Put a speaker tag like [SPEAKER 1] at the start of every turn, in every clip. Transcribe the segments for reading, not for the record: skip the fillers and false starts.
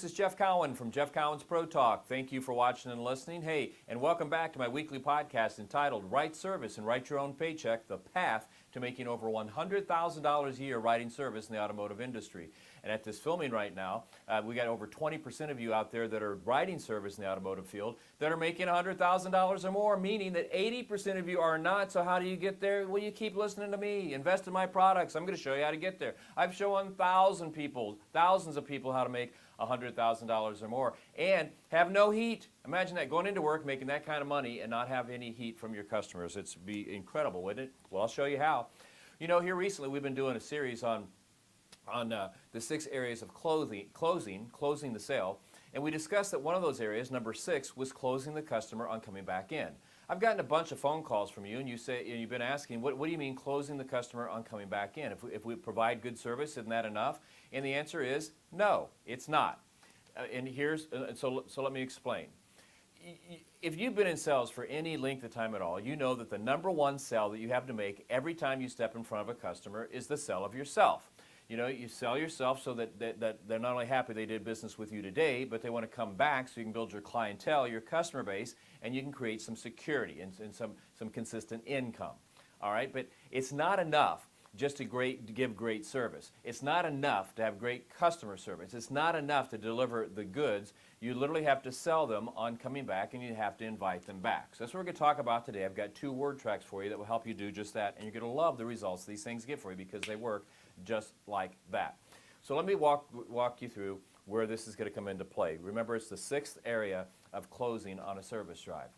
[SPEAKER 1] this is Jeff Cowan from Jeff Cowan's Pro Talk. Thank you for watching and listening. Hey, and welcome back to my weekly podcast entitled Write Service and Write Your Own Paycheck, The Path to Making Over $100,000 a year writing service in the automotive industry. And at this filming right now, we got over 20% of you out there that are writing service in the automotive field that are making $100,000 or more, meaning that 80% of you are not. So how do you get there? Well, you keep listening to me. Invest in my products. I'm going to show you how to get there. I've shown thousands of people how to make $100,000 or more and have no heat. Imagine that, going into work, making that kind of money and not have any heat from your customers. It's be incredible, wouldn't it? Well, I'll show you how. You know, here recently we've been doing a series on the 6 areas of closing the sale, and we discussed that one of those areas, number 6, was closing the customer on coming back in. I've gotten a bunch of phone calls from you, and you've been asking, what do you mean closing the customer on coming back in? If we provide good service, isn't that enough? And the answer is no, it's not. So let me explain. If you've been in sales for any length of time at all, you know that the number one sell that you have to make every time you step in front of a customer is the sell of yourself. You know, you sell yourself so that they're not only happy they did business with you today, but they want to come back so you can build your clientele, your customer base, and you can create some security and some consistent income. All right, but it's not enough just to give great service. It's not enough to have great customer service. It's not enough to deliver the goods. You literally have to sell them on coming back, and you have to invite them back. So that's what we're going to talk about today. I've got 2 word tracks for you that will help you do just that, and you're going to love the results these things give for you because they work just like that. So let me walk you through where this is going to come into play. Remember, it's the 6th area of closing on a service drive.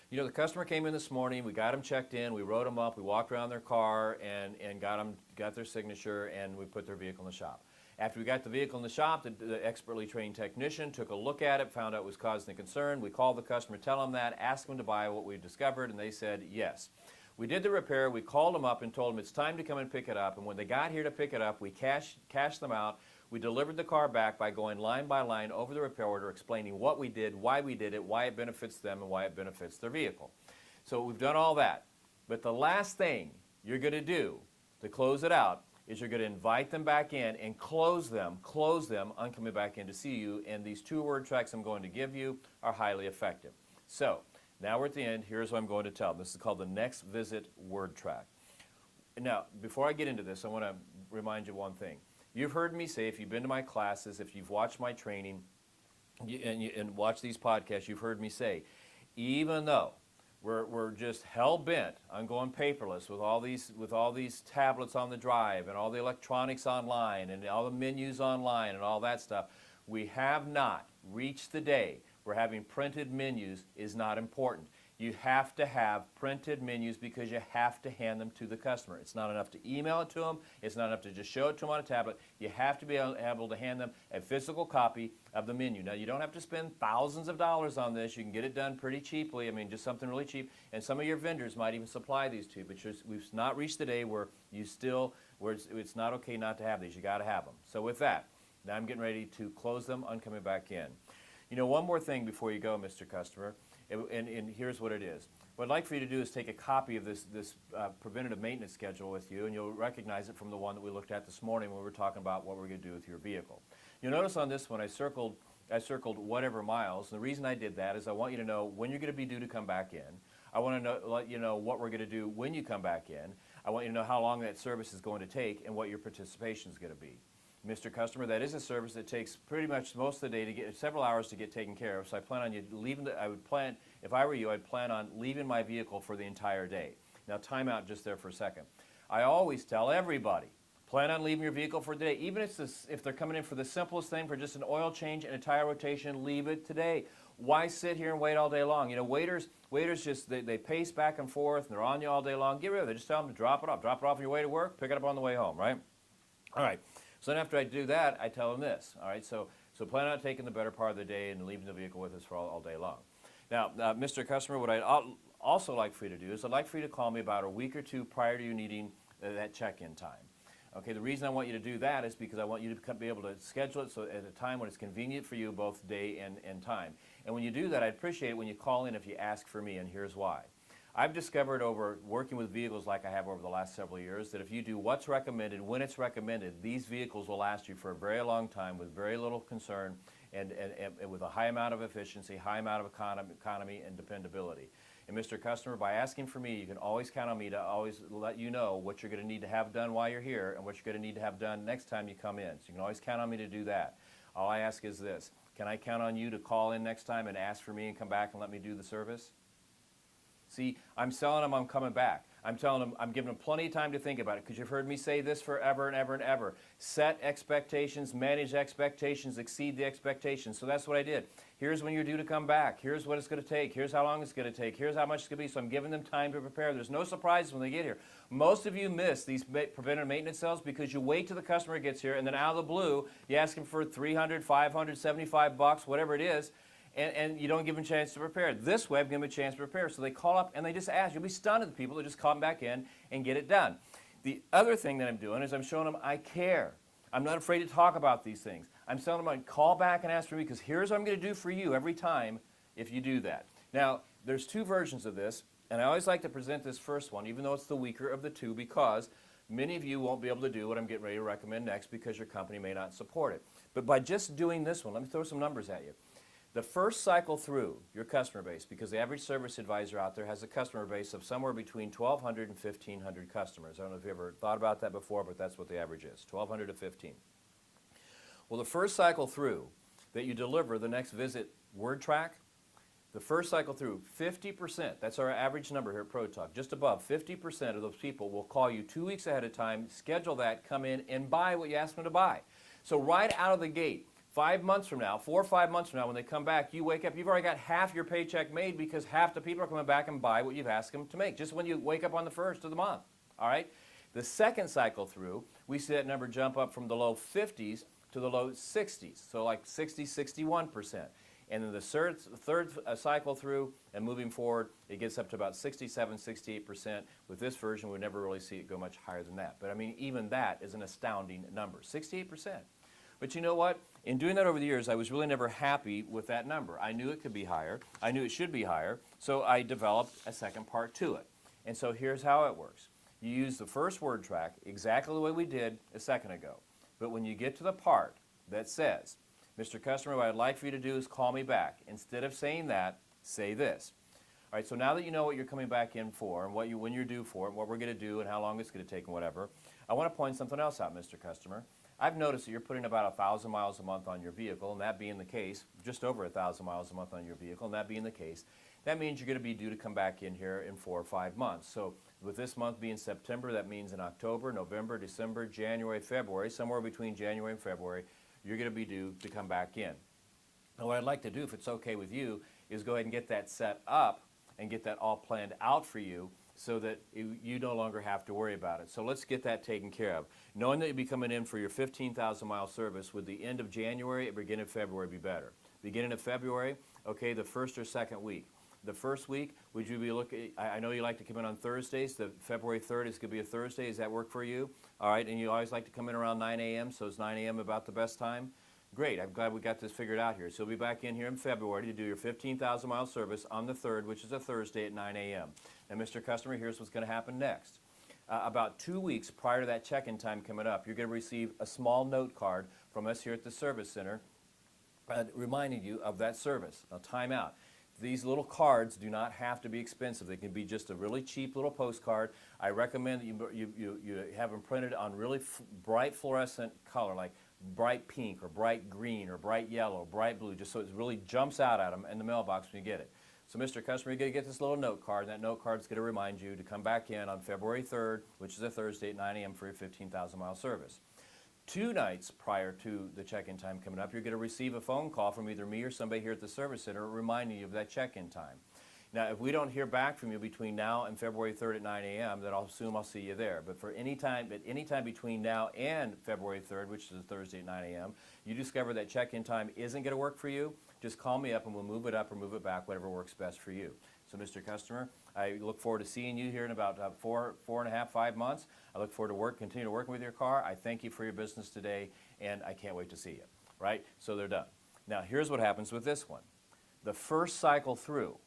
[SPEAKER 1] You know, the customer came in this morning, we got them checked in, we wrote them up, we walked around their car and got their signature, and we put their vehicle in the shop. After we got the vehicle in the shop, the expertly trained technician took a look at it, found out it was causing a concern. We called the customer, tell them that, asked them to buy what we discovered, and they said yes. We did the repair, we called them up and told them it's time to come and pick it up, and when they got here to pick it up, we cashed them out. We delivered the car back by going line by line over the repair order, explaining what we did, why we did it, why it benefits them, and why it benefits their vehicle. So we've done all that. But the last thing you're going to do to close it out is you're going to invite them back in and close them on coming back in to see you. And these 2 word tracks I'm going to give you are highly effective. So now we're at the end. Here's what I'm going to tell them. This is called the next visit word track. Now, before I get into this, I want to remind you one thing. You've heard me say, if you've been to my classes, if you've watched my training, and watched these podcasts, you've heard me say, even though we're just hell-bent on going paperless with all these tablets on the drive and all the electronics online and all the menus online and all that stuff, we have not reached the day where having printed menus is not important. You have to have printed menus because you have to hand them to the customer. It's not enough to email it to them. It's not enough to just show it to them on a tablet. You have to be able to hand them a physical copy of the menu. Now, you don't have to spend thousands of dollars on this. You can get it done pretty cheaply. I mean, just something really cheap. And some of your vendors might even supply these to you. But we've not reached the day where it's not okay not to have these. You got to have them. So with that, now I'm getting ready to close them on coming back in. You know, one more thing before you go, Mr. Customer. And here's what it is. What I'd like for you to do is take a copy of this preventative maintenance schedule with you, and you'll recognize it from the one that we looked at this morning when we were talking about what we're going to do with your vehicle. You'll notice on this one I circled whatever miles. And the reason I did that is I want you to know when you're going to be due to come back in. I want to let you know what we're going to do when you come back in. I want you to know how long that service is going to take and what your participation is going to be. Mr. Customer, that is a service that takes pretty much most of the day to get several hours to get taken care of. So I plan on you leaving. If I were you, I'd plan on leaving my vehicle for the entire day. Now, time out just there for a second. I always tell everybody, plan on leaving your vehicle for the day. Even if they're coming in for the simplest thing, for just an oil change and a tire rotation, leave it today. Why sit here and wait all day long? You know, waiters just they pace back and forth, and they're on you all day long. Get rid of it. Just tell them to drop it off. Drop it off on your way to work. Pick it up on the way home. Right? All right. So then after I do that, I tell them this, all right? So plan on taking the better part of the day and leaving the vehicle with us for all day long. Now, Mr. Customer, what I'd also like for you to do is I'd like for you to call me about a week or 2 prior to you needing that check-in time. Okay, the reason I want you to do that is because I want you to be able to schedule it so at a time when it's convenient for you, both day and time. And when you do that, I appreciate it when you call in if you ask for me, and here's why. I've discovered over working with vehicles like I have over the last several years that if you do what's recommended, when it's recommended, these vehicles will last you for a very long time with very little concern and with a high amount of efficiency, high amount of economy and dependability. And Mr. Customer, by asking for me, you can always count on me to always let you know what you're going to need to have done while you're here and what you're going to need to have done next time you come in. So you can always count on me to do that. All I ask is this: can I count on you to call in next time and ask for me and come back and let me do the service? See, I'm selling them I'm coming back. I'm telling them, I'm giving them plenty of time to think about it, because you've heard me say this forever and ever and ever. Set expectations, manage expectations, exceed the expectations. So that's what I did. Here's when you're due to come back. Here's what it's going to take. Here's how long it's going to take. Here's how much it's going to be. So I'm giving them time to prepare. There's no surprises when they get here. Most of you miss these preventative maintenance sales because you wait till the customer gets here, and then out of the blue, you ask them for $300, $500, $75, whatever it is, and you don't give them a chance to prepare. This way, I've given them a chance to prepare. So they call up and they just ask. You'll be stunned at the people that just come back in and get it done. The other thing that I'm doing is I'm showing them I care. I'm not afraid to talk about these things. I'm telling them, call back and ask for me, because here's what I'm going to do for you every time if you do that. Now, there's two versions of this, and I always like to present this first one, even though it's the weaker of the two, because many of you won't be able to do what I'm getting ready to recommend next because your company may not support it. But by just doing this one, let me throw some numbers at you. The first cycle through your customer base, because the average service advisor out there has a customer base of somewhere between 1,200 and 1,500 customers. I don't know if you ever thought about that before, but that's what the average is, 1,200 to 15. Well, the first cycle through that you deliver the next visit word track, the first cycle through, 50%, that's our average number here at ProTalk, just above 50% of those people will call you 2 weeks ahead of time, schedule that, come in, and buy what you asked them to buy. So right out of the gate, 5 months from now, 4 or 5 months from now, when they come back, you wake up, you've already got half your paycheck made, because half the people are coming back and buy what you've asked them to make, just when you wake up on the first of the month, all right? The second cycle through, we see that number jump up from the low 50s to the low 60s, so like 60, 61%. And then the third cycle through and moving forward, it gets up to about 67, 68%. With this version, we never really see it go much higher than that. But I mean, even that is an astounding number, 68%. But you know what? In doing that over the years, I was really never happy with that number. I knew it could be higher. I knew it should be higher. So I developed a second part to it. And so here's how it works. You use the first word track exactly the way we did a second ago. But when you get to the part that says, Mr. Customer, what I'd like for you to do is call me back. Instead of saying that, say this. All right, so now that you know what you're coming back in for and when you're due for it, what we're going to do and how long it's going to take and whatever, I want to point something else out, Mr. Customer. I've noticed that you're putting about 1,000 miles a month on your vehicle, and that being the case, just over 1,000 miles a month on your vehicle, and that being the case, that means you're going to be due to come back in here in 4 or 5 months. So with this month being September, that means in October, November, December, January, February, somewhere between January and February, you're going to be due to come back in. Now what I'd like to do, if it's okay with you, is go ahead and get that set up and get that all planned out for you so that you no longer have to worry about it. So let's get that taken care of. Knowing that you'll be coming in for your 15,000 mile service, would the end of January or beginning of February be better? Beginning of February, okay, the first or second week. The first week, would you be looking, I know you like to come in on Thursdays, the February 3rd is going to be a Thursday, does that work for you? All right, and you always like to come in around 9 a.m., so is 9 a.m. about the best time? Great, I'm glad we got this figured out here. So you'll be back in here in February to do your 15,000 mile service on the 3rd, which is a Thursday at 9 a.m. Now, Mr. Customer, here's what's going to happen next. About 2 weeks prior to that check-in time coming up, you're going to receive a small note card from us here at the Service Center reminding you of that service. Now, time out. These little cards do not have to be expensive. They can be just a really cheap little postcard. I recommend that you have them printed on really bright fluorescent color, like bright pink or bright green or bright yellow, or bright blue, just so it really jumps out at them in the mailbox when you get it. So, Mr. Customer, you're going to get this little note card, and that note card is going to remind you to come back in on February 3rd, which is a Thursday at 9 a.m. for your 15,000 mile service. 2 nights prior to the check-in time coming up, you're going to receive a phone call from either me or somebody here at the Service Center reminding you of that check-in time. Now, if we don't hear back from you between now and February 3rd at 9 a.m., then I'll assume I'll see you there. But for any time between now and February 3rd, which is a Thursday at 9 a.m., you discover that check-in time isn't going to work for you, just call me up and we'll move it up or move it back, whatever works best for you. So, Mr. Customer, I look forward to seeing you here in about 4.5, 5 months. I look forward to continue to working with your car. I thank you for your business today, and I can't wait to see you. Right? So they're done. Now, here's what happens with this one. The first cycle through,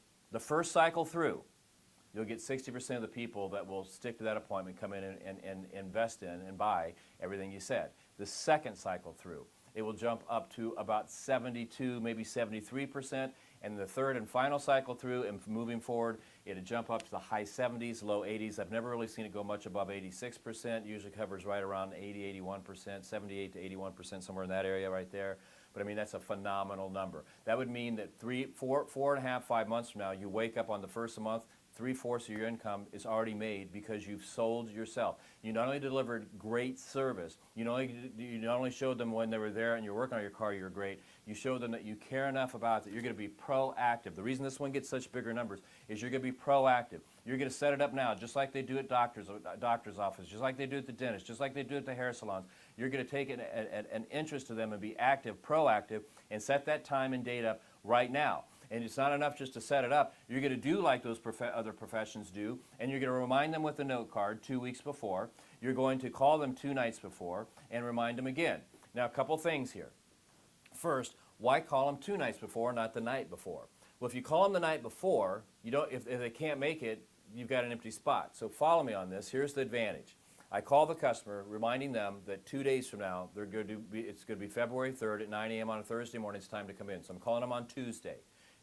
[SPEAKER 1] you'll get 60% of the people that will stick to that appointment, come in and invest in and buy everything you said. The second cycle through, it will jump up to about 72, maybe 73%. And the third and final cycle through, and moving forward, it'll jump up to the high 70s, low 80s. I've never really seen it go much above 86%. Usually covers right around 80, 81%, 78 to 81%, somewhere in that area right there. But I mean, that's a phenomenal number. That would mean that 4.5, 5 months from now, you wake up on the first of the month, 3/4 of your income is already made because you've sold yourself. You not only delivered great service, you not only showed them when they were there and you're working on your car, you're great, you showed them that you care enough about it, that you're going to be proactive. The reason this one gets such bigger numbers is you're going to be proactive. You're going to set it up now, just like they do at doctor's office, just like they do at the dentist, just like they do at the hair salons. You're going to take an interest to them and be active, proactive, and set that time and date up right now. And it's not enough just to set it up. You're going to do like those other professions do, and you're going to remind them with a note card 2 weeks before. You're going to call them 2 nights before and remind them again. Now, a couple things here. First, why call them 2 nights before, not the night before? Well, if you call them the night before, if they can't make it, you've got an empty spot. So follow me on this. Here's the advantage. I call the customer, reminding them that 2 days from now, it's going to be February 3rd at 9 a.m. on a Thursday morning. It's time to come in. So I'm calling them on Tuesday.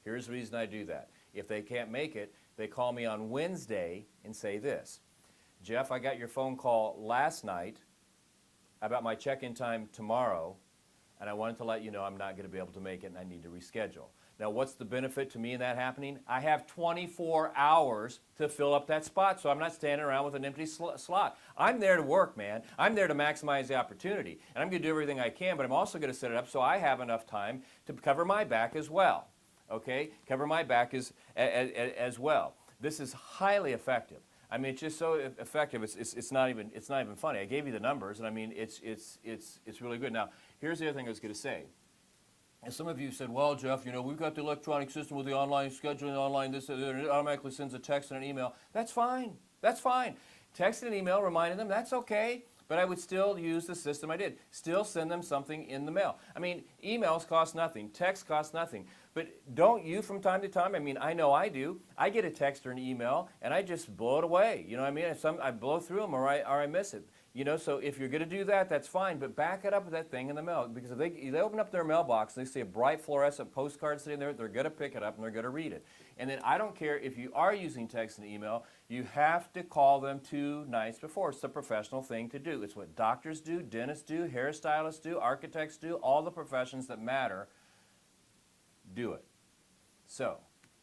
[SPEAKER 1] Here's the reason I do that. If they can't make it, they call me on Wednesday and say this: Jeff, I got your phone call last night about my check-in time tomorrow, and I wanted to let you know I'm not going to be able to make it and I need to reschedule. Now, what's the benefit to me in that happening? I have 24 hours to fill up that spot, so I'm not standing around with an empty slot. I'm there to work, man. I'm there to maximize the opportunity, and I'm going to do everything I can, but I'm also going to set it up so I have enough time to cover my back as well. Okay, cover my back as well. This is highly effective. I mean, it's just so effective. It's not even funny. I gave you the numbers, and I mean, it's really good. Now, here's the other thing I was going to say. And some of you said, well, Jeff, we've got the electronic system with the online scheduling, online this, it automatically sends a text and an email. That's fine. That's fine. Text and an email reminding them, that's okay. But I would still use the system I did. Still send them something in the mail. I mean, emails cost nothing. Text costs nothing. But don't you from time to time? I mean, I know I do. I get a text or an email, and I just blow it away. You know what I mean? I blow through them or I miss it. So if you're going to do that, that's fine. But back it up with that thing in the mail. Because if they open up their mailbox and they see a bright fluorescent postcard sitting there, they're going to pick it up and they're going to read it. And then I don't care if you are using text and email, you have to call them 2 nights before. It's a professional thing to do. It's what doctors do, dentists do, hairstylists do, architects do, all the professions that matter do it. So,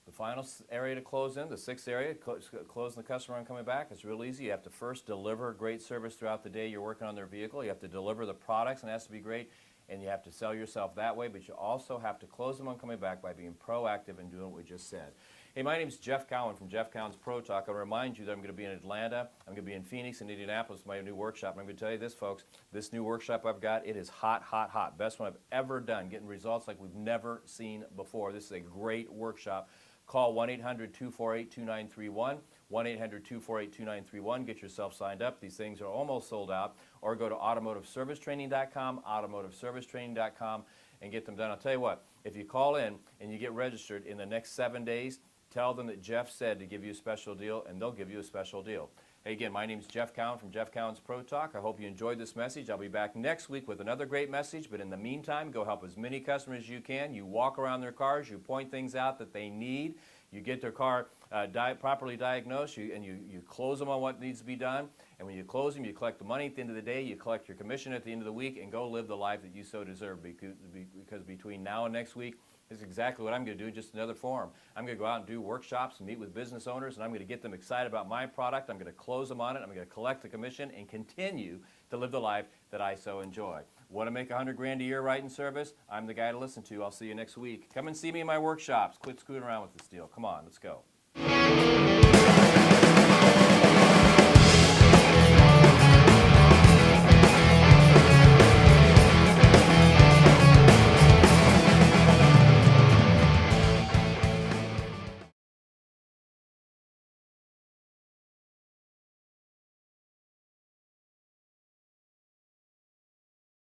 [SPEAKER 1] the final area to close in, the 6th area, closing the customer on coming back, it's real easy. You have to first deliver great service throughout the day you're working on their vehicle. You have to deliver the products, and it has to be great. And you have to sell yourself that way, but you also have to close them on coming back by being proactive and doing what we just said. Hey, my name is Jeff Cowan from Jeff Cowan's Pro Talk. I'll remind you that I'm going to be in Atlanta, I'm going to be in Phoenix and Indianapolis, my new workshop. And I'm going to tell you this, folks, this new workshop I've got, it is hot, hot, hot. Best one I've ever done, getting results like we've never seen before. This is a great workshop. Call 1-800-248-2931, 1-800-248-2931. Get yourself signed up. These things are almost sold out. Or go to automotiveservicetraining.com, automotiveservicetraining.com, and get them done. I'll tell you what, if you call in and you get registered in the next 7 days, tell them that Jeff said to give you a special deal, and they'll give you a special deal. Hey, again, my name is Jeff Cowan from Jeff Cowan's Pro Talk. I hope you enjoyed this message. I'll be back next week with another great message, but in the meantime, go help as many customers as you can. You walk around their cars, you point things out that they need, you get their car properly diagnosed, and you close them on what needs to be done, and when you close them, you collect the money at the end of the day, you collect your commission at the end of the week, and go live the life that you so deserve, because between now and next week, this is exactly what I'm going to do, just another form. I'm going to go out and do workshops and meet with business owners, and I'm going to get them excited about my product. I'm going to close them on it. I'm going to collect the commission and continue to live the life that I so enjoy. Want to make $100,000 a year right in service? I'm the guy to listen to. I'll see you next week. Come and see me in my workshops. Quit screwing around with this deal. Come on, let's go.